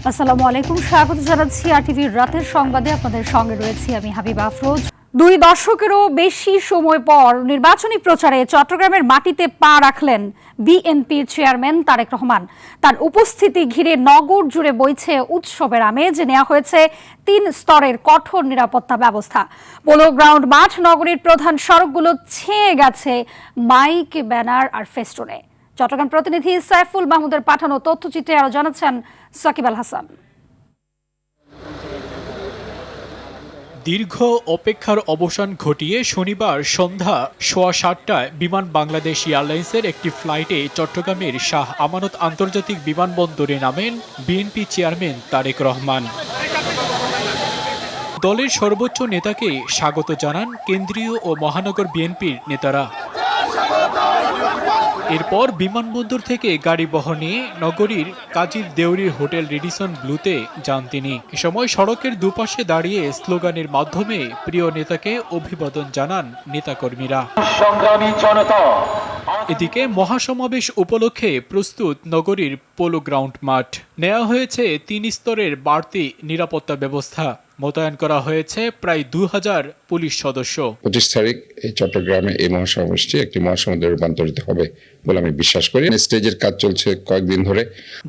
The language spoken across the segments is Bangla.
আসসালামু আলাইকুম, স্বাগত জানাচ্ছি আরটিভির রাতের সংবাদে। আপনাদের সঙ্গে রয়েছি আমি হাবিবা আফরোজ। 2 দশকেরও বেশি সময় পর নির্বাচনী প্রচারে চট্টগ্রামের মাটিতে পা রাখলেন বিএনপির চেয়ারম্যান তারেক রহমান। তার উপস্থিতি ঘিরে নগর জুড়ে বইছে উৎসবের আমেজ। নেওয়া হয়েছে 3 স্তরের কঠোর নিরাপত্তা ব্যবস্থা। পোলো গ্রাউন্ড মাঠ নগরীর প্রধান সড়কগুলো ছেয়ে গেছে মাইক, ব্যানার আর ফেস্টুনে। চট্টগ্রাম প্রতিনিধি সাইফুল মাহমুদের পাঠানো তথ্যচিত্রে আরো জানাচ্ছেন সাকিব আল হাসান। দীর্ঘ অপেক্ষার অবসান ঘটিয়ে শনিবার সন্ধ্যা 7:15টায় বিমান বাংলাদেশ এয়ারলাইন্সের একটি ফ্লাইটে চট্টগ্রামের শাহ আমানত আন্তর্জাতিক বিমানবন্দরে নামেন বিএনপি চেয়ারম্যান তারেক রহমান। দলের সর্বোচ্চ নেতাকে স্বাগত জানান কেন্দ্রীয় ও মহানগর বিএনপির নেতারা। এরপর বিমানবন্দর থেকে গাড়ি বহর নিয়ে নগরীর কাজীর দেউরির হোটেল রেডিসন ব্লুতে যান তিনি। এ সময় সড়কের দুপাশে দাঁড়িয়ে স্লোগানের মাধ্যমে প্রিয় নেতাকে অভিবাদন জানান নেতাকর্মীরা। এদিকে মহাসমাবেশ উপলক্ষে প্রস্তুত নগরীর পোলো গ্রাউন্ড মাঠ। নেওয়া হয়েছে 3 স্তরের বাড়তি নিরাপত্তা ব্যবস্থা। মোতায়েন করা হয়েছে প্রায় 2000 পুলিশ সদস্য। 25 তারিখ এই চট্টগ্রামে এই মহাসমাবেশটি একটি মহাসমাবেশে রূপান্তরিত হবে বলে আমি বিশ্বাস করি। স্টেজের কাজ চলছে কয়েকদিন ধরে।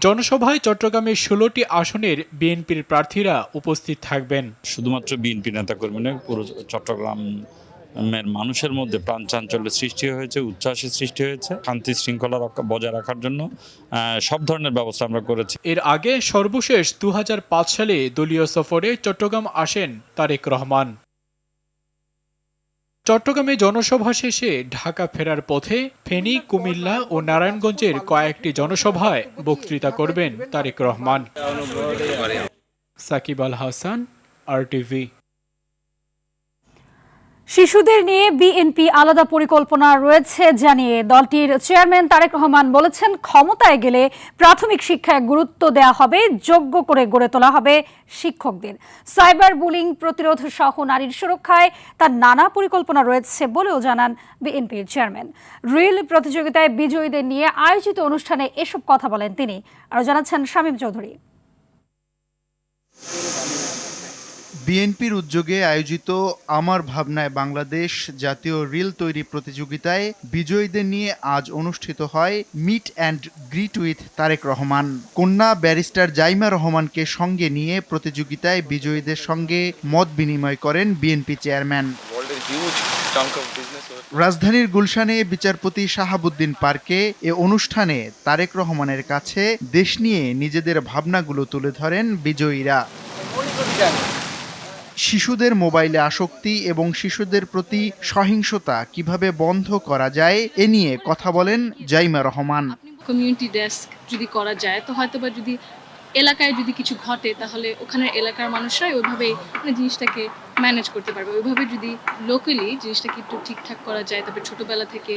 জনসভায় চট্টগ্রামের 16টি আসনের বিএনপির প্রার্থীরা উপস্থিত থাকবেন। শুধুমাত্র বিএনপি নেতাকর্মী নয়, পুরো চট্টগ্রাম মানুষের মধ্যে প্রাণ চাঞ্চল্যের সৃষ্টি হয়েছে, উচ্ছ্বাসের সৃষ্টি হয়েছে। শান্তি শৃঙ্খলা বজায় রাখার জন্য সব ধরনের ব্যবস্থা আমরা করেছি। এর আগে সর্বশেষ 2005 সালে দলীয় সফরে চট্টগ্রাম আসেন তারেক রহমান। চট্টগ্রামে জনসভা শেষে ঢাকা ফেরার পথে ফেনী, কুমিল্লা ও নারায়ণগঞ্জের কয়েকটি জনসভায় বক্তৃতা করবেন তারেক রহমান। সাকিব আল হাসান, আরটিভি। শিশুদের নিয়ে বিএনপি আলাদা পরিকল্পনা রয়েছে জানিয়ে দলটির চেয়ারম্যান তারেক রহমান বলেছেন, ক্ষমতায় গেলে প্রাথমিক শিক্ষায় গুরুত্ব দেওয়া হবে, যোগ্য করে গড়ে তোলা হবে শিক্ষকদের। সাইবার বুলিং প্রতিরোধ সহ নারীর সুরক্ষায় তার নানা পরিকল্পনা রয়েছে বলেও জানান বিএনপির চেয়ারম্যান। রিল প্রতিযোগিতায় বিজয়ীদের নিয়ে আয়োজিত অনুষ্ঠানে এসব কথা বলেন তিনি। আরও জানাচ্ছেন শামীম চৌধুরী। বিএনপির উদ্যোগে আয়োজিত আমার ভাবনায় বাংলাদেশ জাতীয় রিল তৈরি প্রতিযোগিতায় বিজয়ীদের নিয়ে আজ অনুষ্ঠিত হয় meet and greet with Tarique Rahman. কন্যা ব্যারিস্টার জাইমা রহমানকে সঙ্গে নিয়ে প্রতিযোগিতায় বিজয়ীদের সঙ্গে মত বিনিময় করেন বিএনপি চেয়ারম্যান। রাজধানীর গুলশানে বিচারপতি শাহাবুদ্দিন পার্কে এ অনুষ্ঠানে তারেক রহমানের কাছে দেশ নিয়ে নিজেদের ভাবনাগুলো তুলে ধরেন বিজয়ীরা। শিশুদের মোবাইলে আসক্তি এবং শিশুদের প্রতি সহিংসতা কিভাবে বন্ধ করা যায় এ নিয়ে কথা বলেন জাইমা রহমান। কমিউনিটি ডেস্ক যদি করা যায় তো হয়তোবা যদি এলাকায় যদি কিছু ঘটে তাহলে ওখানে এলাকার মানুষরাই ওইভাবে জিনিসটাকে ম্যানেজ করতে পারবে। ওইভাবে যদি লোকালি জিনিসটাকে একটু ঠিকঠাক করা যায়, তবে ছোটবেলা থেকে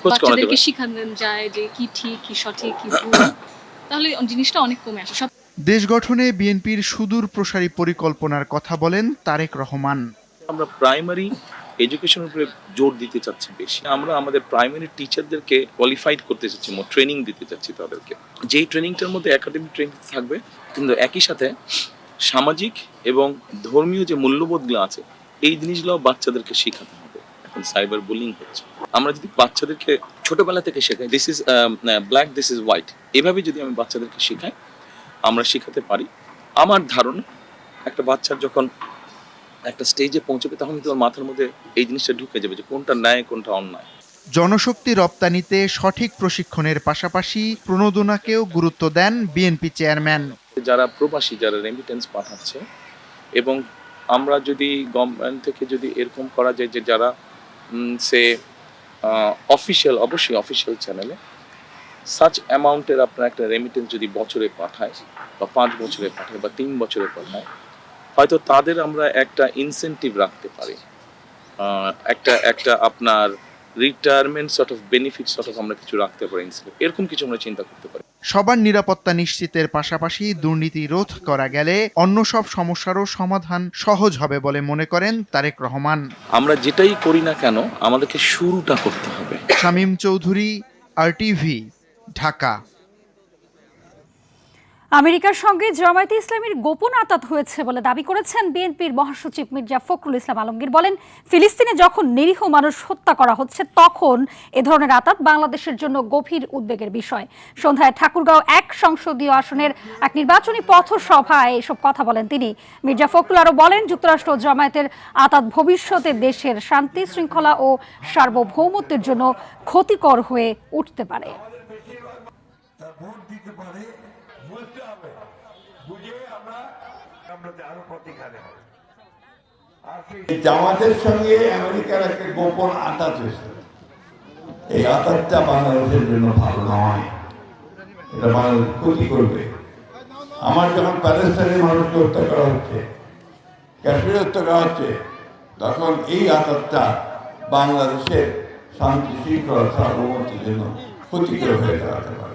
বাচ্চাদেরকে শেখানো যায় যে কি ঠিক কি সঠিক কি ভুল, তাহলে জিনিসটা অনেক কমে আসে। দেশ গঠনে বিএনপির সুদূর প্রসারী পরিকল্পনার কথা বলেন তারেক রহমান। আমরা প্রাইমারি এডুকেশনের উপরে জোর দিতে চাচ্ছি বেশি। আমরা আমাদের প্রাইমারি টিচারদেরকে কোয়ালিফাইড করতে চাচ্ছি, ট্রেনিং দিতে চাচ্ছি তাদেরকে। যেই ট্রেনিংটার মধ্যে একাডেমিক ট্রেনিং থাকবে, কিন্তু একই সাথে সামাজিক এবং ধর্মীয় যে মূল্যবোধগুলো আছে এই জিনিসগুলো বাচ্চাদেরকে শেখাতে হবে। এখন সাইবার বুলিং হচ্ছে, আমরা যদি বাচ্চাদেরকে ছোটবেলা থেকে শেখাই this is black, this is white, এভাবে যদি আমি বাচ্চাদেরকে শেখাই, আমরা শেখাতে পারি। আমার ধারণা একটা বাচ্চার যখন একটা স্টেজে পৌঁছবে তখন কিন্তু ওর মাথার মধ্যে এই জিনিসটা ঢুকে যাবে যে কোনটা ন্যায় কোনটা অন্যায়। জনশক্তি রপ্তানিতে সঠিক প্রশিক্ষণের পাশাপাশি প্রণোদনাকেও গুরুত্ব দেন বিএনপি চেয়ারম্যান। যারা প্রবাসী, যারা রেমিটেন্স পাঠাচ্ছে, এবং আমরা যদি গভর্নমেন্ট থেকে যদি এরকম করা যায় যে যারা সে অফিসিয়াল, অবশ্যই অফিসিয়াল চ্যানেলে সাচ অ্যামাউন্টের আপনার একটা রেমিটেন্স যদি বছরে পাঠায় বা 5 বছরে পাঠায় বা 3 বছরে পাঠায়, হয়তো তাদের আমরা একটা ইনসেন্টিভ রাখতে পারি, একটা আপনার retirement sort of benefit sort of আমরা কিছু রাখতে পারি, এরকম কিছু আমরা চিন্তা করতে পারি। সবার নিরাপত্তা নিশ্চিতের পাশাপাশি দুর্নীতি রোধ করা গেলে অন্য সব সমস্যারও সমাধান সহজ হবে বলে মনে করেন তারেক রহমান। আমরা যেটাই করি না কেন আমাদেরকে শুরুটা করতে হবে। শামীম চৌধুরী, আরটিভি, ঢাকা। আমেরিকার সঙ্গে জামায়াতে ইসলামীর গোপন আঁতাত হয়েছে বলে দাবি করেছেন বিএনপির মহাসচিব মির্জা ফখরুল ইসলাম আলমগীর। বলেন, ফিলিস্তিনে যখন নিরীহ মানুষ হত্যা করা হচ্ছে তখন এ ধরনের আঁতাত বাংলাদেশের জন্য গভীর উদ্বেগের বিষয়। সন্ধ্যায় ঠাকুরগাঁও 1 সংসদীয় আসনের এক নির্বাচনী পথসভায় এসব কথা বলেন তিনি। মির্জা ফখরুল আরও বলেন, যুক্তরাষ্ট্র ও জামায়াতের আঁতাত ভবিষ্যতে দেশের শান্তি শৃঙ্খলা ও সার্বভৌমত্বের জন্য ক্ষতিকর হয়ে উঠতে পারে। জামাতের সঙ্গে আমেরিকার একটা গোপন আঁতাত হয়েছে। এই আঁতাতটা বাংলাদেশের জন্য ভালো নয়, এটা বাংলাদেশ ক্ষতি করবে। আমার যখন প্যালেস্টাইনের মানুষকে হত্যা করা হচ্ছে, কাশ্মীরে হত্যা করা হচ্ছে, তখন এই আঁতাতটা বাংলাদেশের শান্তি শৃঙ্খলা সার্বভৌমত্বের জন্য ক্ষতিকর হয়ে দাঁড়াতে পারে।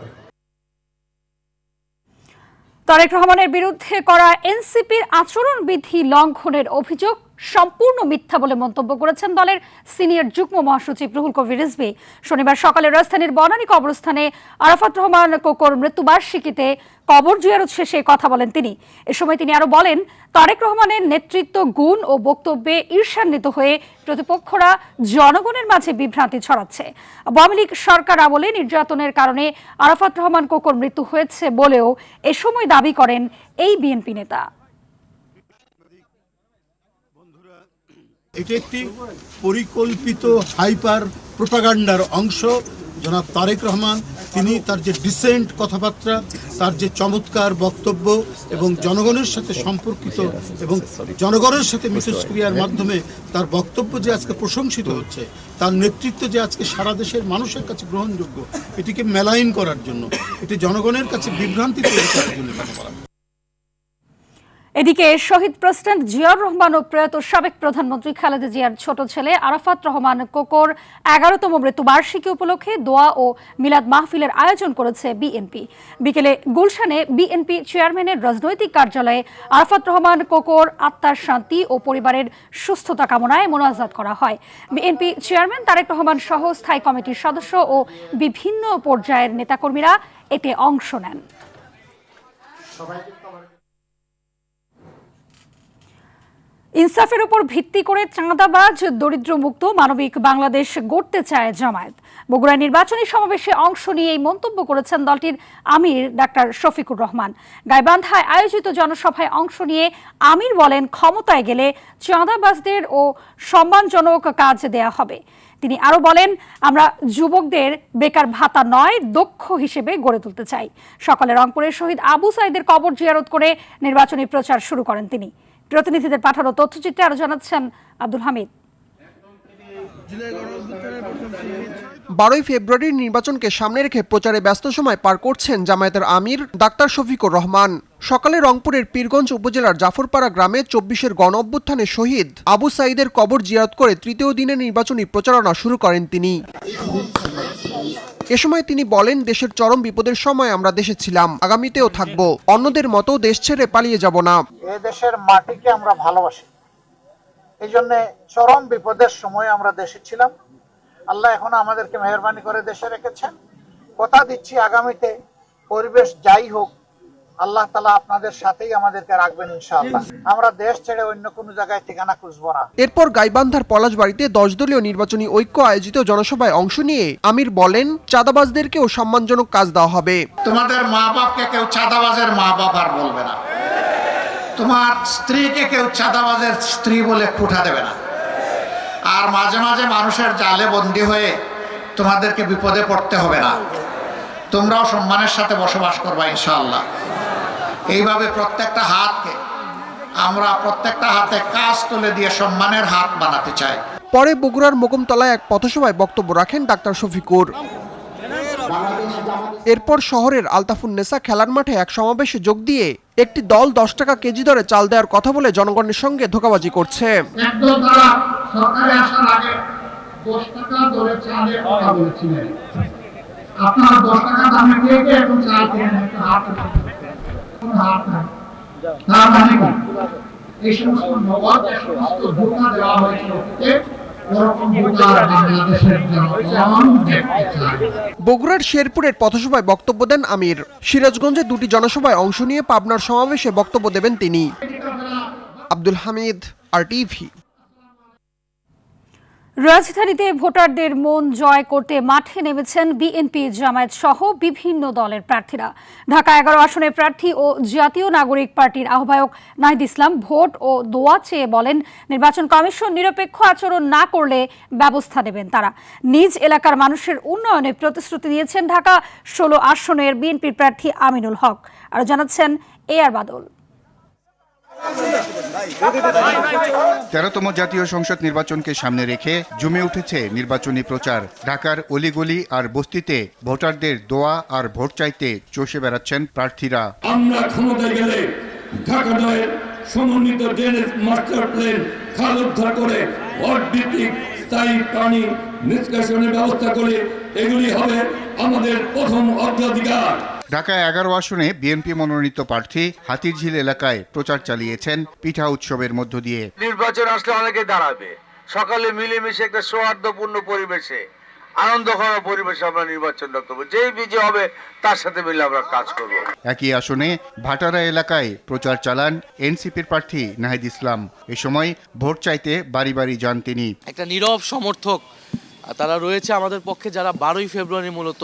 তারেক রহমানের বিরুদ্ধে করা এনসিপির আচরণবিধি লঙ্ঘনের অভিযোগ সম্পূর্ণ মিথ্যা বলে মন্তব্য করেছেন দলের সিনিয়র যুগ্ম মহাসচিব রুহুল কবির রিজভী। শনিবার সকালে রাজধানীর বনানী কবরস্থানে আরাফাত রহমান কোকোর মৃত্যুবার্ষিকীতে কবর জিয়ারত শেষে কথা বলেন তিনি। এ সময় তিনি আরো বলেন, তারেক রহমানের নেতৃত্ব গুণ ও বক্তব্যে ঈর্ষান্বিত হয়ে প্রতিপক্ষরা জনগণের মাঝে বিভ্রান্তি ছড়াচ্ছে। আওয়ামী লীগ সরকার আমলে নির্যাতনের কারণে আরাফাত রহমান কোকোর মৃত্যু হয়েছে বলেও এ সময় দাবি করেন এই বিএনপি নেতা। এটি একটি পরিকল্পিত হাইপার প্রোপাগান্ডার অংশ। জনাব তারেক রহমান তিনি তার যে ডিসেন্ট কথাবার্তা, তার যে চমৎকার বক্তব্য এবং জনগণের সাথে সম্পর্কিত এবং জনগণের সাথে মিথস্ক্রিয়ার মাধ্যমে তার বক্তব্য যে আজকে প্রশংসিত হচ্ছে, তার নেতৃত্ব যে আজকে সারা দেশের মানুষের কাছে গ্রহণযোগ্য, এটিকে মেলাইন করার জন্য, এটি জনগণের কাছে বিভ্রান্তি তৈরি করার জন্য কথা বলা। এদিকে শহীদ প্রেসিডেন্ট জিয়াউর রহমান ও প্রয়াত সাবেক প্রধানমন্ত্রী খালেদা জিয়ার ছোট ছেলে আরাফাত রহমান কোকোর 11তম মৃত্যুবার্ষিকী উপলক্ষে দোয়া ও মিলাদ মাহফিলের আয়োজন করেছে বিএনপি। বিকেলে গুলশানে বিএনপি চেয়ারম্যানের রাজনৈতিক কার্যালয়ে আরাফাত রহমান কোকোর আত্মার শান্তি ও পরিবারের সুস্থতা কামনায় মোনাজাত করা হয়। বিএনপি চেয়ারম্যান তারেক রহমান সহ স্থায়ী কমিটির সদস্য ও বিভিন্ন পর্যায়ের নেতাকর্মীরা এতে অংশ নেন। ইনসাফের উপর ভিত্তি করে চাঁদাবাজ দরিদ্রমুক্ত মানবিক বাংলাদেশ গড়তে চায় জামায়াত। বগুড়ায় নির্বাচনী সমাবেশে অংশ নিয়ে এই মন্তব্য করেছেন দলটির আমির ডাক্তার শফিকুর রহমান। গাইবান্ধায় আয়োজিত জনসভায় অংশ নিয়ে আমির বলেন, ক্ষমতায় গেলে চাঁদাবাজদের ও সম্মানজনক কাজ দেয়া হবে। তিনি আরো বলেন, আমরা যুবকদের বেকার ভাতা নয়, দক্ষ হিসেবে গড়ে তুলতে চাই। সকালে রংপুরের শহীদ আবু সাইদের কবর জিয়ারত করে নির্বাচনী প্রচার শুরু করেন তিনি। প্রতিনিধিদের পাঠানো তথ্যচিত্রে আরো জানাচ্ছেন আব্দুল হামিদ। 12 ফেব্রুয়ারির নির্বাচনকে সামনে রেখে প্রচারে ব্যস্ত সময় পার করছেন জামায়াতের আমির ডাক্তার শফিকুর রহমান। সকালে রংপুরের পীরগঞ্জ উপজেলার জাফরপাড়া গ্রামে 24-এর গণ অভ্যুত্থানে শহীদ আবু সাইদের কবর জিয়ারত করে তৃতীয় দিনের নির্বাচনী প্রচারণা শুরু করেন তিনি। এ সময় তিনি বলেন, দেশের চরম বিপদের সময় আমরা দেশে ছিলাম, আগামীতেও থাকবো। অন্যদের মতো দেশ ছেড়ে পালিয়ে যাব না। এই দেশের মাটিকে আমরা ভালোবাসি, এই জন্য চরম বিপদের সময় আমরা দেশে ছিলাম। আল্লাহ এখন আমাদেরকে মেহেরবানি করে দেশে রেখেছেন। কথা দিচ্ছি, আগামীতে পরিবেশ যাই হোক, আল্লাহ তাআলা আপনাদের সাথেই আমাদেরকে রাখবেন ইনশাআল্লাহ। আমরা দেশ ছেড়ে অন্য কোনো জায়গায় ঠিকানা খুঁজবো না। এরপর গাইবান্ধার পলাশবাড়িতে 10 দলীয় নির্বাচনী ঐক্য আয়োজিত জনসভায় অংশ নিয়ে আমির বলেন, চাঁদাবাজদেরকেও সম্মানজনক কাজ দেওয়া হবে। তোমাদের মা বাপকে কেউ চাঁদাবাজের মা বাপ আর বলবে না, তোমার স্ত্রীকে কেউ চাঁদাবাজের স্ত্রী বলে খুঁটা দেবে না। আর মাঝে মাঝে মানুষের জালে বন্দী হয়ে তোমাদেরকে বিপদে পড়তে হবে না, তোমরাও সম্মানের সাথে বসবাস করবা ইনশাআল্লাহ। এইভাবে প্রত্যেকটা হাতকে আমরা প্রত্যেকটা হাতে কাজ তুলে দিয়ে সম্মানের হাত বানাতে চাই। পরে বগুড়ার মোকমতলায় এক পথসভায় বক্তব্য রাখেন ডাক্তার শফিকুর। এরপর শহরের আলতাফুন্নেসা খেলার মাঠে এক সমাবেশে যোগ দিয়ে একটি দল 10 টাকা কেজি দরে চাল দেওয়ার কথা বলে জনগণের সঙ্গে ধোঁকাবাজি করছে। একদল তারা সরকারে আসার আগে 10 টাকা দরে চালের কথা বলেছিলেন। আপনারা 10 টাকা দামে কে কে এখন চাল কিনেন? একটা হাত নাই। তার মানে এই সমস্ত নবাব, এই সমস্ত ধোঁকা দেওয়া হয়েছিল বগুড়ার শেরপুরের পথসভায় বক্তব্য দেন আমির। সিরাজগঞ্জে 2টি জনসভায় অংশ নিয়ে পাবনার সমাবেশে বক্তব্য দেবেন তিনি। আব্দুল হামিদ, RTV। রাজধানীতে ভোটারদের মন জয় করতে মাঠে নেমেছেন বিএনপি, জামায়াত সহ বিভিন্ন দলের প্রার্থীরা। ঢাকা 11 আসনের প্রার্থী ও জাতীয় নাগরিক পার্টির আহ্বায়ক নাহিদ ইসলাম ভোট ও দোয়া চেয়ে বলেন, নির্বাচন কমিশন নিরপেক্ষ আচরণ না করলে ব্যবস্থা নেবেন তারা। নিজ এলাকার মানুষের উন্নয়নে প্রতিশ্রুতি দিয়েছেন ঢাকা 16 আসনের বিএনপির প্রার্থী আমিনুল হক। আর জানাচ্ছেন AR বাদল। 13তম জাতীয় সংসদ নির্বাচনকে সামনে রেখে জমে উঠেছে নির্বাচনী প্রচার। ঢাকার অলিগলি আর বস্তিতে ভোটারদের দোয়া আর ভোট চাইতে চষে বেড়াচ্ছেন প্রার্থীরা। আমরা ক্ষমতায় গেলে ঢাকা নয় সমন্বিত ড্রেনেজ মাস্টার প্ল্যান খাল উদ্ধার করে ওয়ার্ড ভিত্তিক স্থায়ী পানি নিষ্কাশনের ব্যবস্থা করে এগুলি হবে আমাদের প্রথম অগ্রাধিকার। ঢাকা 11 আসনে বিএনপি মনোনীত প্রার্থী হাতিরঝিল এলাকায় প্রচার চালিয়েছেন পিঠা উৎসবের মধ্য দিয়ে। নির্বাচন আসলে অনেকে দাঁড়াবে, সকালে মিলেমিশে একটা সৌহার্দ্যপূর্ণ পরিবেশে, আনন্দঘন পরিবেশে আমরা নির্বাচনটা করবো। যেই বিজয় হবে তার সাথে মিলে আমরা কাজ করব। একই আসনে ভাটারা এলাকায় প্রচার চালান এনসিপির প্রার্থী নাহিদ ইসলাম। এ সময় ভোট চাইতে বাড়ি বাড়ি যান তিনি। একটা নীরব সমর্থক তারা রয়েছে আমাদের পক্ষে, যারা 12ই ফেব্রুয়ারি মূলত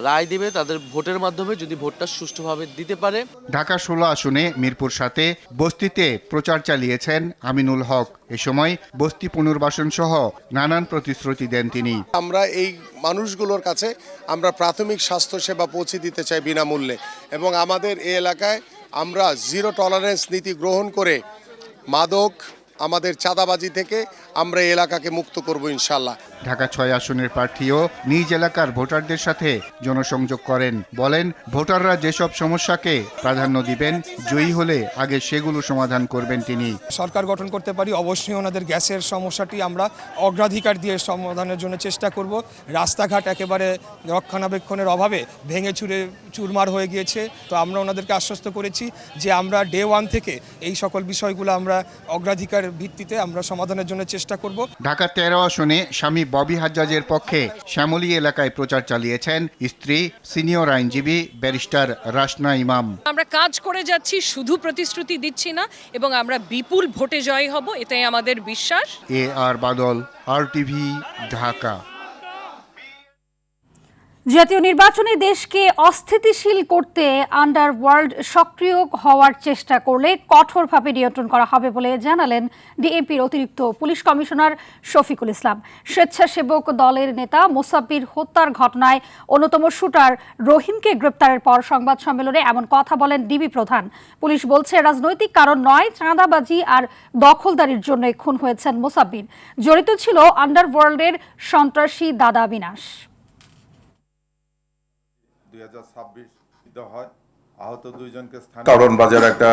রায় দিবে, তাদের ভোটের মাধ্যমে যদি ভোটটা সুষ্ঠুভাবে দিতে পারে। ঢাকা 16 আসনে মিরপুর 7-এ বস্তিতে প্রচার চালিয়েছেন আমিনুল হক। এ সময় বস্তি পুনর্বাসন সহ নানান প্রতিশ্রুতি দেন তিনি। আমরা এই মানুষগুলোর কাছে আমরা প্রাথমিক স্বাস্থ্য সেবা পৌঁছে দিতে চাই বিনামূল্যে, এবং আমাদের এই এলাকায় আমরা জিরো টলারেন্স নীতি গ্রহণ করে মাদক, আমাদের চাঁদাবাজি থেকে আমরা এই এলাকাকে মুক্ত করব ইনশাল্লাহ। ঢাকা 6 আসনের প্রার্থীও নিজ এলাকার ভোটারদের সাথে জনসংযোগ করেন। বলেন, ভোটাররা যেসব সমস্যাকে প্রাধান্য দিবেন, জয়ী হলে আগে সেগুলো সমাধান করবেন তিনি। সরকার গঠন করতে পারি, অবশ্যই ওনাদের গ্যাসের সমস্যাটি আমরা অগ্রাধিকার দিয়ে সমাধানের জন্য চেষ্টা করব। রাস্তাঘাট একেবারে রক্ষণাবেক্ষণের অভাবে ভেঙে চুরমার হয়ে গিয়েছে, তো আমরা ওনাদেরকে আশ্বস্ত করেছি যে আমরা ডে 1 থেকে এই সকল বিষয়গুলো আমরা অগ্রাধিকার ভিত্তিতে আমরা সমাধানের জন্য চেষ্টা করব। ঢাকা 13 আসনে স্বামী ববি হাজ্জাজের পক্ষে শ্যামলী এলাকায় প্রচার চালিয়েছেন স্ত্রী সিনিয়র আইনজীবী ব্যারিস্টার রাশনা ইমাম। আমরা কাজ করে যাচ্ছি, শুধু প্রতিশ্রুতি দিচ্ছি না, এবং আমরা বিপুল ভোটে জয়ী হব, এটাই আমাদের বিশ্বাস। AR বাদল, RTV, ঢাকা। জাতীয় নির্বাচনে দেশকে অস্থিতিশীল করতে আন্ডারওয়ার্ল্ড সক্রিয় হওয়ার চেষ্টা করলে কঠোরভাবে নিয়ন্ত্রণ করা হবে বলে জানালেন ডিএমপির অতিরিক্ত পুলিশ কমিশনার শফিকুল ইসলাম। স্বেচ্ছাসেবক দলের নেতা মোসাব্বির হত্যার ঘটনায় অন্যতম শুটার রহিমকে গ্রেপ্তারের পর সংবাদ সম্মেলনে এমন কথা বলেন ডিবি প্রধান। পুলিশ বলছে, রাজনৈতিক কারণ নয়, চাঁদাবাজি আর দখলদারির জন্য খুন হয়েছেন মোসাব্বির। জড়িত ছিল আন্ডারওয়ার্ল্ডের সন্ত্রাসী দাদা বিনাশ। 2026 হয় আহত 2 জনকে কারণ বাজার একটা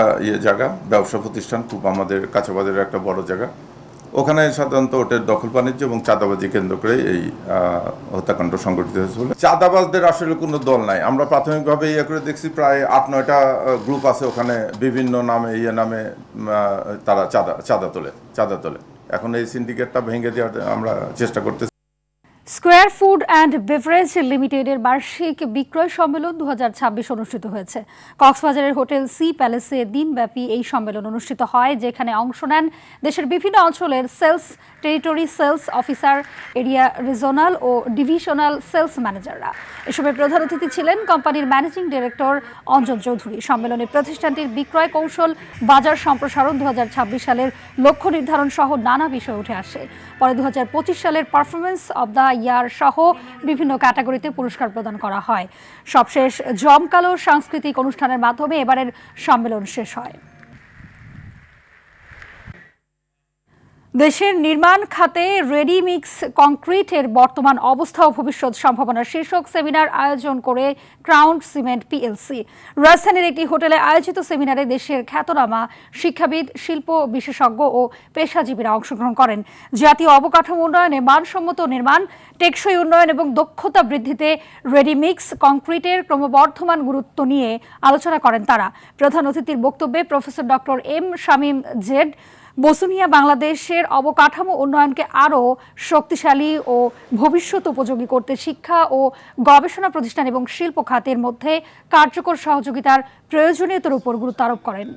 জায়গা, ব্যবসা প্রতিষ্ঠান, খুব আমাদের কাছাবাজারের একটা বড় জায়গা। ওখানে সাধারণত ওটের দখল বাণিজ্য এবং চাঁদাবাজি কেন্দ্র করে এই হত্যাকাণ্ড সংঘটিত হয়েছে বলে। চাঁদাবাজদের আসলে কোনো দল নাই, আমরা প্রাথমিকভাবে করে দেখছি প্রায় 8-9টা গ্রুপ আছে ওখানে, বিভিন্ন নামে নামে তারা চাঁদা তোলে। এখন এই সিন্ডিকেটটা ভেঙে দেওয়ার আমরা চেষ্টা করতেছি। স্কয়ার ফুড অ্যান্ড বেভারেজ লিমিটেডের বার্ষিক বিক্রয় সম্মেলন 2026 অনুষ্ঠিত হয়েছে। কক্সবাজারের হোটেল সি প্যালেসে দিনব্যাপী এই সম্মেলন অনুষ্ঠিত হয়, যেখানে অংশ নেন দেশের বিভিন্ন অঞ্চলের sales, territory sales officer, area regional ও ডিভিশনাল সেলস ম্যানেজাররা। এসময় প্রধান অতিথি ছিলেন কোম্পানির ম্যানেজিং ডিরেক্টর অঞ্জন চৌধুরী। সম্মেলনে প্রতিষ্ঠানটির বিক্রয় কৌশল, বাজার সম্প্রসারণ, 2026 সালের লক্ষ্য নির্ধারণ সহ নানা বিষয় উঠে আসে। পরে 2025 সালের পারফরমেন্স অব দ্য ইয়ার সহ বিভিন্ন ক্যাটাগরিতে পুরস্কার প্রদান করা হয়। সবশেষ জমকালো সাংস্কৃতিক অনুষ্ঠানের মাধ্যমে এবারের সম্মেলন শেষ হয়। দেশের নির্মাণ খাতে রেডিমিক্স কংক্রিটের বর্তমান অবস্থা ও ভবিষ্যৎ সম্ভাবনা শীর্ষক সেমিনার আয়োজন করে ক্রাউন সিমেন্ট পিএলসি। রাজধানীর একটি হোটেলে আয়োজিত সেমিনারে দেশের খ্যাতনামা শিক্ষাবিদ, শিল্প বিশেষজ্ঞ ও পেশাজীবীরা অংশগ্রহণ করেন। জাতীয় অবকাঠামো উন্নয়নে মানসম্মত নির্মাণ, টেকসই উন্নয়ন এবং দক্ষতা বৃদ্ধিতে রেডিমিক্স কংক্রিটের ক্রমবর্ধমান গুরুত্ব নিয়ে আলোচনা করেন তারা। প্রধান অতিথির বক্তব্যে professor doctor M Shamim Z, Basunia বাংলাদেশের অবকাঠামো উন্নয়নকে আরও শক্তিশালী ও ভবিষ্যৎ উপযোগী করতে শিক্ষা ও গবেষণা প্রতিষ্ঠান এবং শিল্প খাতের মধ্যে কার্যকর সহযোগিতার প্রয়োজনীয়তার উপর গুরুত্ব আরোপ করেন।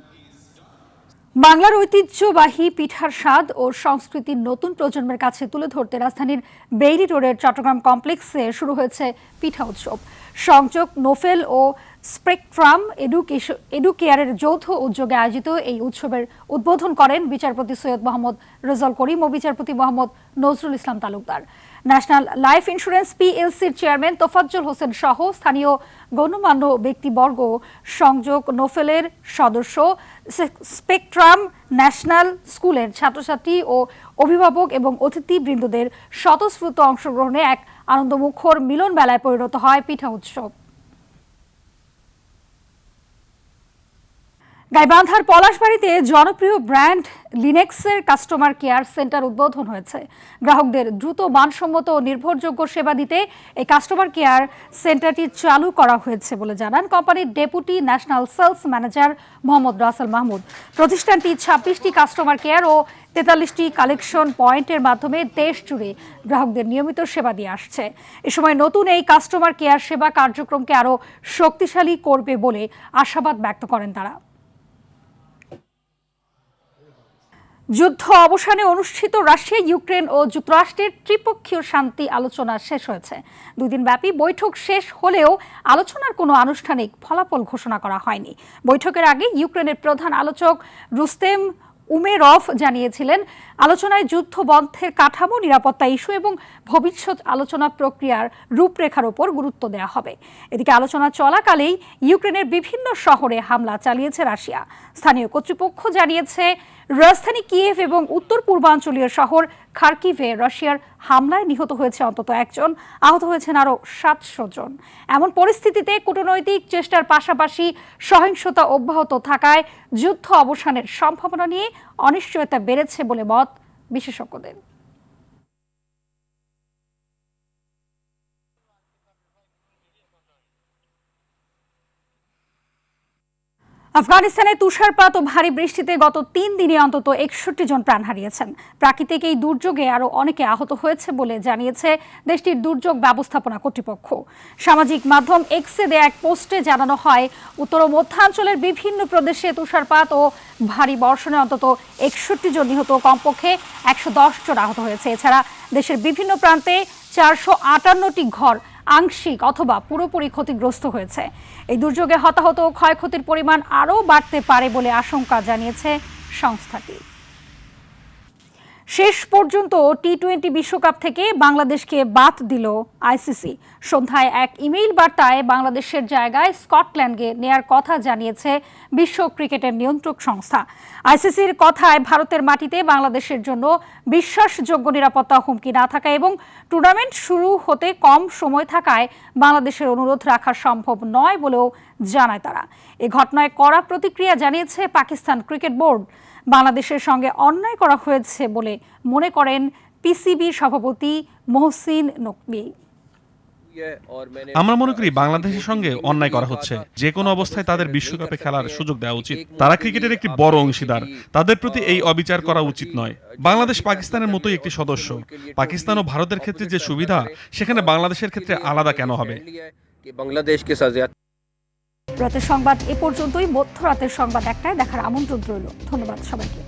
বাংলার ঐতিহ্যবাহী পিঠার স্বাদ ও সংস্কৃতি নতুন প্রজন্মের কাছে তুলে ধরতে রাজধানীর বেইলি রোডের চট্টগ্রাম কমপ্লেক্সে শুরু হয়েছে পিঠা উৎসব। সংযোগ, নোফেল ও স্পেকট্রাম এডুকেয়ারের যৌথ উদ্যোগে আয়োজিত এই উৎসবের উদ্বোধন করেন বিচারপতি সৈয়দ মোহাম্মদ রেজাউল করিম ও বিচারপতি Mohammad Nazrul Islam Talukdar. National Life Insurance পিএলসির চেয়ারম্যান তোফাজ্জল হোসেন সহ স্থানীয় গণ্যমান্য ব্যক্তিবর্গ, সংযোগ, নোফেলের সদস্য, স্পেকট্রাম ন্যাশনাল স্কুলের ছাত্রছাত্রী ও অভিভাবক এবং অতিথিবৃন্দদের স্বতঃস্ফূর্ত অংশগ্রহণে এক আনন্দমুখর মিলন মেলায় পরিণত হয় পিঠা উৎসব। গাইবান্ধার পলাশবাড়িতে জনপ্রিয় ব্র্যান্ড লিনেক্সের কাস্টমার কেয়ার সেন্টার উদ্বোধন হয়েছে। গ্রাহকদের দ্রুত, মানসম্মত ও নির্ভরযোগ্য সেবা দিতে এই কাস্টমার কেয়ার সেন্টারটি চালু করা হয়েছে বলে জানান কোম্পানির deputy national sales manager Mohammad Rasel Mahmud. প্রতিষ্ঠানটি 26টি কাস্টমার কেয়ার ও 43টি কালেকশন পয়েন্টের মাধ্যমে দেশ জুড়ে গ্রাহকদের নিয়মিত সেবা দিয়ে আসছে। এ সময় নতুন এই কাস্টমার কেয়ার সেবা কার্যক্রমকে আরও শক্তিশালী করবে বলে আশাবাদ ব্যক্ত করেন তারা। যুদ্ধ অবসানে অনুষ্ঠিত রাশিয়া, ইউক্রেন ও যুক্তরাষ্ট্রের ত্রিপক্ষীয় শান্তি আলোচনা শেষ হয়েছে। 2 দিনব্যাপী বৈঠক শেষ হলেও আলোচনার কোনো আনুষ্ঠানিক ফলাফল ঘোষণা করা হয়নি। বৈঠকের আগে ইউক্রেনের প্রধান আলোচক রুস্তেম উমেরভ জানিয়েছিলেন, আলোচনায় যুদ্ধ বন্ধের কাঠামো, নিরাপত্তা ইস্যু এবং ভবিষ্যৎ আলোচনা প্রক্রিয়ার রূপরেখার উপর গুরুত্ব দেওয়া হবে। এদিকে আলোচনা চলাকালেই ইউক্রেনের বিভিন্ন শহরে হামলা চালিয়েছে রাশিয়া। স্থানীয় কর্তৃপক্ষ জানিয়েছে, রাজধানী কিয়েভ এবং উত্তর পূর্বাঞ্চলীয় শহর খার্কিভে রাশিয়ার হামলায় নিহত হয়েছে অন্তত 1 জন, আহত হয়েছেন আরও 700 জন। এমন পরিস্থিতিতে কূটনৈতিক চেষ্টার পাশাপাশি সহিংসতা অব্যাহত থাকায় যুদ্ধ অবসানের সম্ভাবনা নিয়ে অনিশ্চয়তা বেড়েছে বলে মত বিশেষজ্ঞদের। আফগানিস্তানে তুষারপাত ও ভারী বৃষ্টিতে গত 3 দিনে অন্তত 61 জন প্রাণ হারিয়েছেন। প্রাকৃতিক এই দুর্যোগে আরও অনেকে আহত হয়েছে বলে জানিয়েছে দেশটির দুর্যোগ ব্যবস্থাপনা কর্তৃপক্ষ। সামাজিক মাধ্যম এক্সে দেয়া এক পোস্টে জানানো হয়, উত্তর ও মধ্যাঞ্চলের বিভিন্ন প্রদেশে তুষারপাত ও ভারী বর্ষণে অন্তত 61 জন নিহত, কমপক্ষে 110 জন আহত হয়েছে। এছাড়া দেশের বিভিন্ন প্রান্তে 458টি ঘর আংশিক অথবা পুরোপুরি ক্ষতিগ্রস্ত হয়েছে। এই দুর্যোগে হতাহত ও ক্ষয়ক্ষতির পরিমাণ আরও বাড়তে পারে বলে আশঙ্কা জানিয়েছে সংস্থাটি। শেষ পর্যন্ত টি-20 বিশ্বকাপ থেকে বাংলাদেশকে বাদ দিল আইসিসি। সন্ধ্যায় এক ইমেইল বার্তায় বাংলাদেশের জায়গায় স্কটল্যান্ডকে নেয়ার কথা জানিয়েছে বিশ্ব ক্রিকেটের নিয়ন্ত্রক সংস্থা। আইসিসির কথায় ভারতের মাটিতে বাংলাদেশের জন্য বিশ্বাসযোগ্য নিরাপত্তা হুমকি না থাকা এবং টুর্নামেন্ট শুরু হতে কম সময় থাকায় বাংলাদেশের অনুরোধ রাখা সম্ভব নয় বলেও জানায় তারা। এ ঘটনায় কড়া প্রতিক্রিয়া জানিয়েছে পাকিস্তান ক্রিকেট বোর্ড। বাংলাদেশের সঙ্গে অন্যায় করা হয়েছে বলে মনে করেন পিসিবি সভাপতি মহসিন নকভি। আমরা মনে করি বাংলাদেশের সঙ্গে অন্যায় করা হচ্ছে। যে কোনো অবস্থায় তাদের বিশ্বকাপে খেলার সুযোগ দেওয়া উচিত। তারা ক্রিকেটের একটি বড় অংশীদার, তাদের প্রতি এই অবিচার করা উচিত নয়। বাংলাদেশ পাকিস্তানের মতোই একটি সদস্য। পাকিস্তান ও ভারতের ক্ষেত্রে যে সুবিধা, সেখানে বাংলাদেশের ক্ষেত্রে আলাদা কেন হবে? রাতের সংবাদ এ পর্যন্তই। মধ্যরাতের সংবাদ 1টায় দেখার আমন্ত্রণ রইল। ধন্যবাদ সবাইকে।